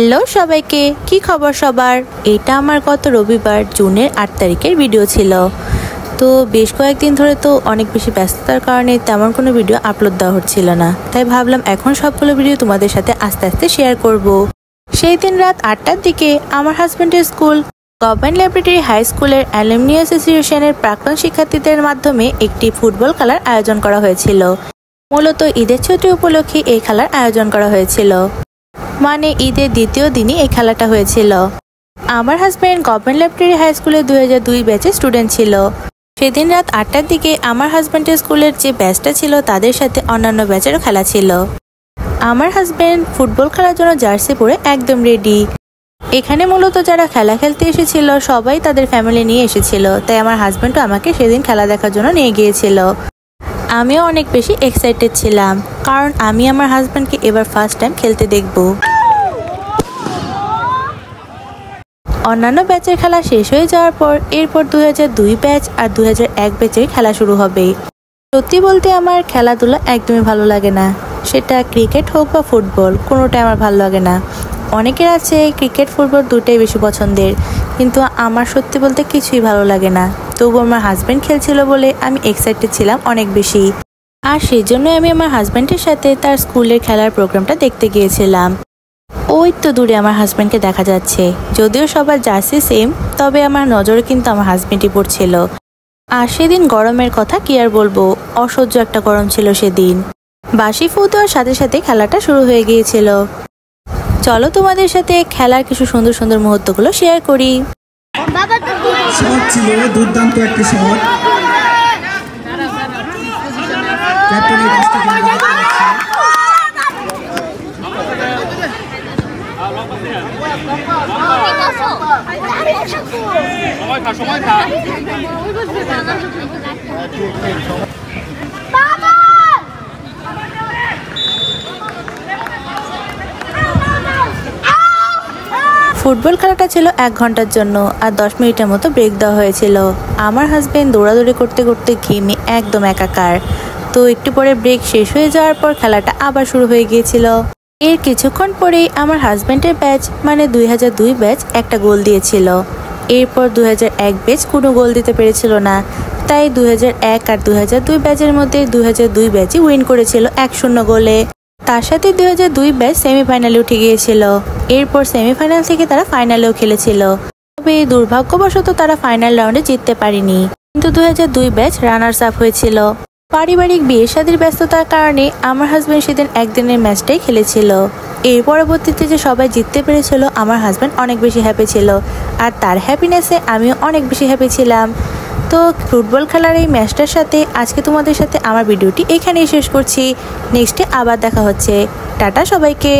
Hello সবাইকে, কি খবর সবার? এটা আমার গত রবিবার জুনের 8 তারিখের ভিডিও ছিল। তো বেশ কয়েকদিন ধরে তো অনেক বেশি ব্যস্ততার কারণে তেমন কোনো ভিডিও আপলোড দেওয়া হচ্ছিল না, তাই ভাবলাম এখন সবগুলো ভিডিও তোমাদের সাথে আস্তে আস্তে শেয়ার করব। সেই দিন রাত 8টার দিকে আমার হাজব্যান্ডের স্কুল গভর্নমেন্ট ল্যাবরেটরি হাই স্কুলের অ্যালুমনি অ্যাসোসিয়েশনের প্রাক্তন শিক্ষার্থীদের মাধ্যমে একটি ফুটবল খেলার আয়োজন করা হয়েছিল। মূলত ঈদের ছুটি উপলক্ষে এই খেলার আয়োজন করা হয়েছিল, মানে ঈদের দ্বিতীয় দিনই এই খেলাটা হয়েছিল। আমার হাজব্যান্ড গভর্নমেন্ট ল্যাবরেটরি হাই স্কুলের 2002 ব্যাচের স্টুডেন্ট ছিল। সেদিন রাত 8টার দিকে আমার হাজব্যান্ডের স্কুলের যে ব্যাচটা ছিল তাদের সাথে অন্যান্য ব্যাচেরও খেলা ছিল। আমার হাজব্যান্ড ফুটবল খেলার জন্য জার্সি পরে একদম রেডি। এখানে মূলত যারা খেলা খেলতে এসেছিল সবাই তাদের ফ্যামিলি নিয়ে এসেছিল, তাই আমার হাজব্যান্ডও আমাকে সেদিন খেলা দেখার জন্য নিয়ে গিয়েছিল। আমিও অনেক বেশি এক্সাইটেড ছিলাম, কারণ আমি আমার হাজব্যান্ডকে এবার ফার্স্ট টাইম খেলতে দেখব। অন্যান্য ব্যাচের খেলা শেষ হয়ে যাওয়ার পর এরপর 2002 ব্যাচ আর 2001 ব্যাচের খেলা শুরু হবে। সত্যি বলতে আমার খেলাধুলা একদমই ভালো লাগে না, সেটা ক্রিকেট হোক বা ফুটবল, কোনোটাই আমার ভালো লাগে না। অনেকের আছে ক্রিকেট ফুটবল দুটোই বেশি পছন্দের, কিন্তু আমার সত্যি বলতে কিছুই ভালো লাগে না। তবু আমার হাজব্যান্ড খেলছিল বলে আমি এক্সাইটেড ছিলাম অনেক বেশি, আর সেই জন্য আমি আমার হাজব্যান্ডের সাথে তার স্কুলের খেলার প্রোগ্রামটা দেখতে গিয়েছিলাম। ওই তো দূরে আমার হাজব্যান্ডকে দেখা যাচ্ছে, যদিও সবার জার্সি সেম, তবে আমার নজরে কিন্তু আমার হাজব্যান্ডই পড়ছিল। আর সেদিন গরমের কথা কি আর বলবো, অসহ্য একটা গরম ছিল সেদিন। বাসি ফু দেওয়ার সাথে সাথে খেলাটা শুরু হয়ে গিয়েছিল। চলো তোমাদের সাথে খেলার কিছু সুন্দর সুন্দর মুহূর্তগুলো শেয়ার করি। শট ছিল দুর্দান্ত একটি শট। ক্যাপ্টেনের কাছ থেকে সময় খা ফুটবল খেলাটা ছিল 1 ঘন্টার জন্য, আর 10 মিনিটের মতো ব্রেক দেওয়া হয়েছিল। আমার হাজব্যান্ড দৌড়াদৌড়ি করতে করতে ঘেমে একদম একাকার। তো একটু পরে ব্রেক শেষ হয়ে যাওয়ার পর খেলাটা আবার শুরু হয়ে গিয়েছিল। এর কিছুক্ষণ পরেই আমার হাজব্যান্ডের ব্যাচ মানে 2002 ব্যাচ একটা গোল দিয়েছিল। এরপর 2001 ব্যাচ কোনো গোল দিতে পেরেছিল না, তাই 2001 আর 2002 ব্যাচের মধ্যে 2002 ব্যাচই উইন করেছিল 1-0 গোলে। তার সাথে 2002 ব্যাচ সেমিফাইনালে উঠে গিয়েছিল। এরপর সেমিফাইনাল থেকে তারা ফাইনালেও খেলেছিল, তবে দুর্ভাগ্যবশত তারা ফাইনাল রাউন্ডে জিততে পারেনি। কিন্তু 2002 ব্যাচ রানার্স আপ হয়েছিল। পারিবারিক বিয়ে শাদীর ব্যস্ততার কারণে আমার হাজব্যান্ড সেদিন একদিনের ম্যাচটাই খেলেছিল। এর পরবর্তীতে যে সবাই জিততে পেরেছিল আমার হাজব্যান্ড অনেক বেশি হ্যাপি ছিল, আর তার হ্যাপিনেসে আমিও অনেক বেশি হ্যাপি ছিলাম। তো ফুটবল খেলার এই ম্যাচটার সাথে আজকে তোমাদের সাথে আমার ভিডিওটি এখানেই শেষ করছি। নেক্সটে আবার দেখা হচ্ছে। টাটা সবাইকে।